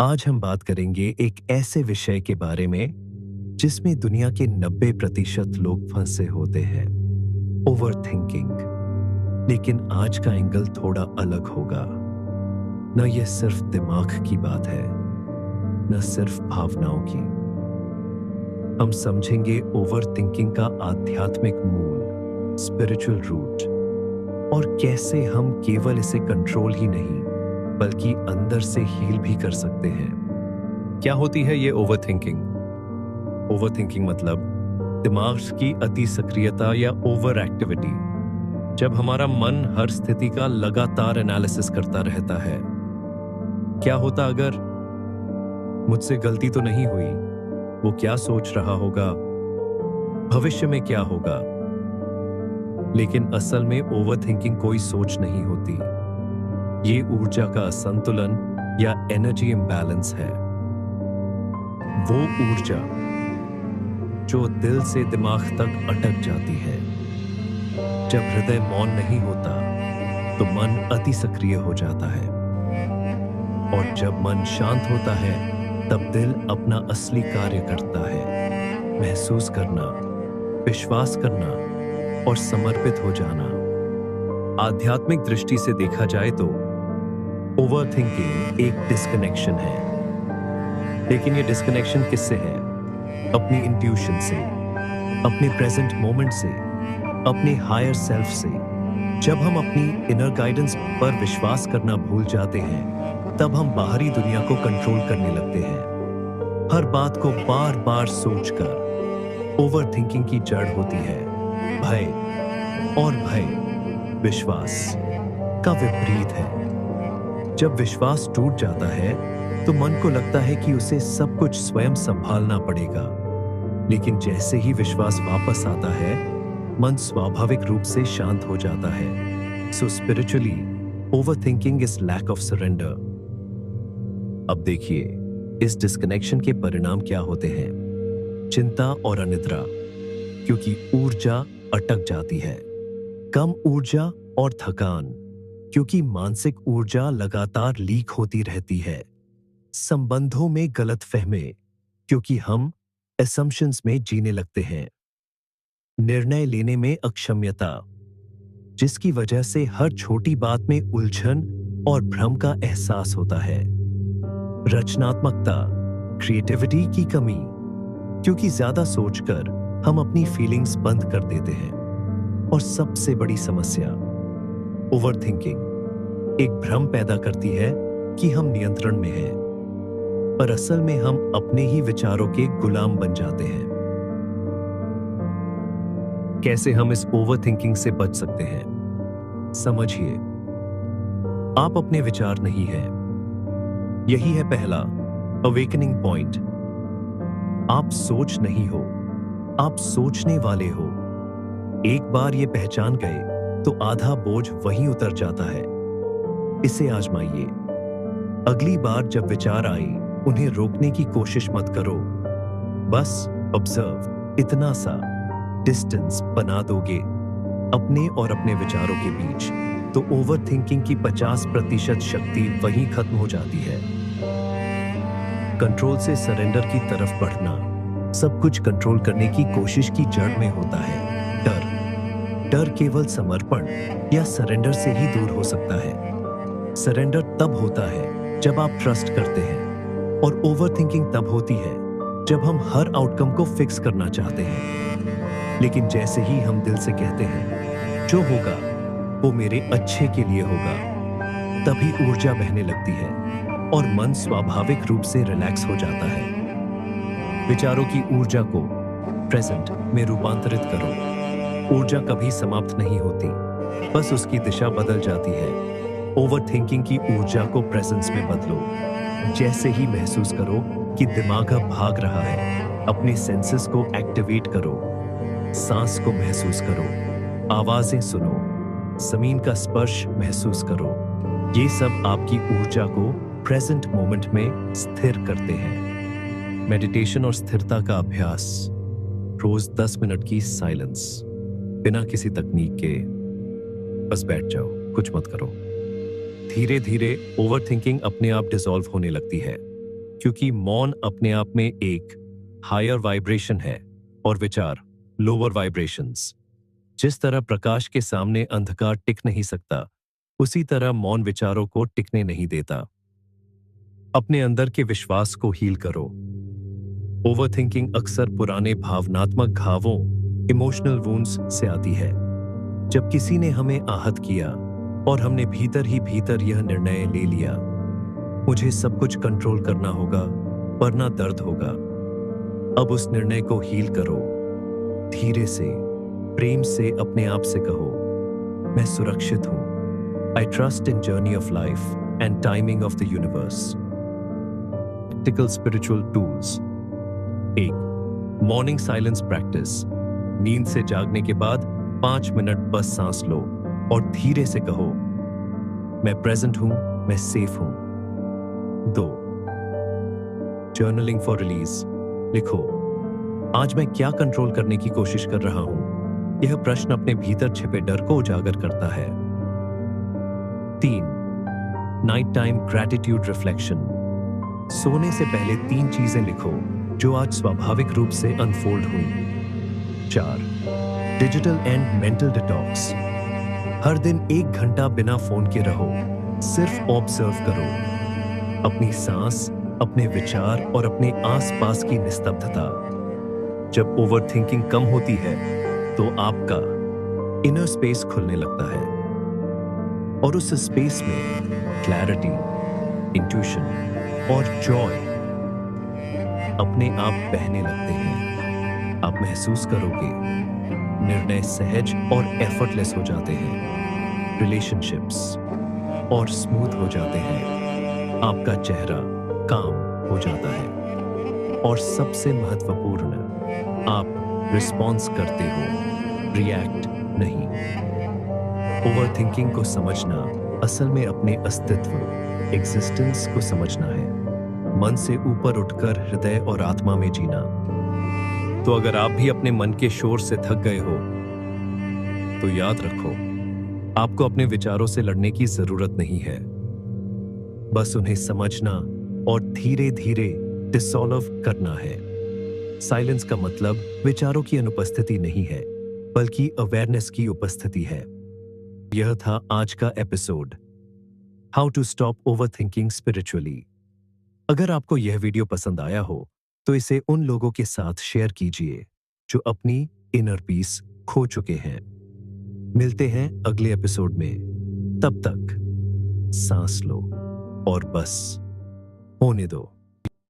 आज हम बात करेंगे एक ऐसे विषय के बारे में जिसमें दुनिया के 90% लोग फंसे होते हैं, ओवर थिंकिंग। लेकिन आज का एंगल थोड़ा अलग होगा। न यह सिर्फ दिमाग की बात है, न सिर्फ भावनाओं की। हम समझेंगे ओवर थिंकिंग का आध्यात्मिक मूल, स्पिरिचुअल रूट, और कैसे हम केवल इसे कंट्रोल ही नहीं बल्कि अंदर से हील भी कर सकते हैं। क्या होती है ये ओवर थिंकिंग? ओवर थिंकिंग मतलब दिमाग की अति सक्रियता या ओवर एक्टिविटी। जब हमारा मन हर स्थिति का लगातार एनालिसिस करता रहता है। क्या होता अगर, मुझसे गलती तो नहीं हुई, वो क्या सोच रहा होगा, भविष्य में क्या होगा। लेकिन असल में ओवर थिंकिंग कोई सोच नहीं होती। ये ऊर्जा का असंतुलन या एनर्जी इम्बैलेंस है। वो ऊर्जा जो दिल से दिमाग तक अटक जाती है। जब हृदय मौन नहीं होता तो मन अति सक्रिय हो जाता है, और जब मन शांत होता है तब दिल अपना असली कार्य करता है, महसूस करना, विश्वास करना और समर्पित हो जाना। आध्यात्मिक दृष्टि से देखा जाए तो ओवर थिंकिंग एक डिस्कनेक्शन है। लेकिन ये डिस्कनेक्शन किससे है? अपनी इंट्यूशन से, अपने प्रेजेंट मोमेंट से, अपने हायर सेल्फ से। जब हम अपनी इनर गाइडेंस पर विश्वास करना भूल जाते हैं, तब हम बाहरी दुनिया को कंट्रोल करने लगते हैं। हर बात को बार बार सोचकर। ओवर थिंकिंग की जड़ होती है भय, और भय विश्वास का विपरीत है। जब विश्वास टूट जाता है तो मन को लगता है कि उसे सब कुछ स्वयं संभालना पड़ेगा। लेकिन जैसे ही विश्वास वापस आता है, मन स्वाभाविक रूप से शांत हो जाता है। So spiritually over thinking is lack of surrender. अब देखिए, इस डिस्कनेक्शन के परिणाम क्या होते हैं। चिंता और अनिद्रा, क्योंकि ऊर्जा अटक जाती है। कम ऊर्जा और थकान, क्योंकि मानसिक ऊर्जा लगातार लीक होती रहती है। संबंधों में गलतफहमी, क्योंकि हम असम्पशंस में जीने लगते हैं। निर्णय लेने में अक्षमता, जिसकी वजह से हर छोटी बात में उलझन और भ्रम का एहसास होता है। रचनात्मकता, क्रिएटिविटी की कमी, क्योंकि ज्यादा सोचकर हम अपनी फीलिंग्स बंद कर देते हैं। और सबसे बड़ी समस्या, ओवर थिंकिंग एक भ्रम पैदा करती है कि हम नियंत्रण में हैं, पर असल में हम अपने ही विचारों के गुलाम बन जाते हैं। कैसे हम इस ओवर थिंकिंग से बच सकते हैं? समझिए, आप अपने विचार नहीं हैं। यही है पहला अवेकनिंग पॉइंट। आप सोच नहीं हो, आप सोचने वाले हो। एक बार ये पहचान गए तो आधा बोझ वहीं उतर जाता है। इसे आजमाइए। अगली बार जब विचार आए, उन्हें रोकने की कोशिश मत करो। बस ऑब्जर्व। इतना सा डिस्टेंस बना दोगे अपने और अपने विचारों के बीच, तो ओवर थिंकिंग की 50% शक्ति वहीं खत्म हो जाती है। कंट्रोल से सरेंडर की तरफ बढ़ना। सब कुछ कंट्रोल करने की कोशिश की जड़ में होता है डर। डर केवल समर्पण या सरेंडर से ही दूर हो सकता है। सरेंडर तब होता है जब आप ट्रस्ट करते हैं, और ओवर थिंकिंग तब होती है जब हम हर आउटकम को फिक्स करना चाहते हैं। लेकिन जैसे ही हम दिल से कहते हैं जो होगा वो मेरे अच्छे के लिए होगा, तभी ऊर्जा बहने लगती है और मन स्वाभाविक रूप से रिलैक्स हो जाता है। विचारों की ऊर्जा को प्रेजेंट में रूपांतरित करो। ऊर्जा कभी समाप्त नहीं होती, बस उसकी दिशा बदल जाती है। ओवर थिंकिंग की ऊर्जा को प्रेजेंस में बदलो। जैसे ही महसूस करो कि दिमाग अब भाग रहा है, अपने सेंसेस को एक्टिवेट करो। सांस को महसूस करो, आवाजें सुनो, जमीन का स्पर्श महसूस करो। ये सब आपकी ऊर्जा को प्रेजेंट मोमेंट में स्थिर करते हैं। मेडिटेशन और स्थिरता का अभ्यास। रोज 10 मिनट की साइलेंस, बिना किसी तकनीक के। बस बैठ जाओ, कुछ मत करो। धीरे धीरे ओवर थिंकिंग अपने आप डिसॉल्व होने लगती है। क्योंकि मौन अपने आप में एक हायर वाइब्रेशन है और विचार लोअर वाइब्रेशंस। जिस तरह प्रकाश के सामने अंधकार टिक नहीं सकता, उसी तरह मौन विचारों को टिकने नहीं देता। अपने अंदर के विश्वास को हील करो। ओवरथिंकिंग अक्सर पुराने भावनात्मक घावों इमोशनल वुंड्स से आती है। जब किसी ने हमें आहत किया और हमने भीतर ही भीतर यह निर्णय ले लिया, मुझे सब कुछ कंट्रोल करना होगा वरना दर्द होगा। अब उस निर्णय को हील करो। धीरे से, प्रेम से अपने आप से कहो, मैं सुरक्षित हूं। I trust in journey of life and timing of the universe. Practical spiritual tools. 1. Morning silence practice. नींद से जागने के बाद 5 मिनट बस सांस लो और धीरे से कहो, मैं प्रेजेंट हूं, मैं सेफ हूं। 2. Journaling for release. लिखो, आज मैं क्या कंट्रोल करने की कोशिश कर रहा हूं? यह प्रश्न अपने भीतर छिपे डर को उजागर करता है। 3. Night time gratitude reflection. सोने से पहले 3 चीजें लिखो जो आज स्वाभाविक रूप से अनफोल्ड हुई। 4. Digital and mental detox. हर दिन 1 घंटा बिना फोन के रहो, सिर्फ ऑब्जर्व करो अपनी सांस, अपने विचार और अपने आसपास की निस्तब्धता। जब ओवरथिंकिंग कम होती है तो आपका इनर स्पेस खुलने लगता है और उस स्पेस में क्लैरिटी, इंट्यूशन और जॉय अपने आप बहने लगते हैं। आप महसूस करोगे निर्णय सहज और एफर्टलेस हो जाते हैं, रिलेशनशिप्स और स्मूथ हो जाते हैं, आपका चेहरा काम हो जाता है और सबसे महत्वपूर्ण, आप रिस्पॉन्स करते हो, रिएक्ट नहीं। ओवरथिंकिंग को समझना असल में अपने अस्तित्व, एग्जिस्टेंस को समझना है, मन से ऊपर उठकर हृदय और आत्मा में जीना। तो अगर आप भी अपने मन के शोर से थक गए हो, तो याद रखो, आपको अपने विचारों से लड़ने की जरूरत नहीं है। बस उन्हें समझना और धीरे धीरे डिसॉल्व करना है। साइलेंस का मतलब विचारों की अनुपस्थिति नहीं है, बल्कि अवेयरनेस की उपस्थिति है। यह था आज का episode, how to stop overthinking spiritually. अगर आपको यह वीडियो पसंद आया हो तो इसे उन लोगों के साथ शेयर कीजिए जो अपनी इनर पीस खो चुके हैं। मिलते हैं अगले एपिसोड में। तब तक सांस लो और बस होने दो।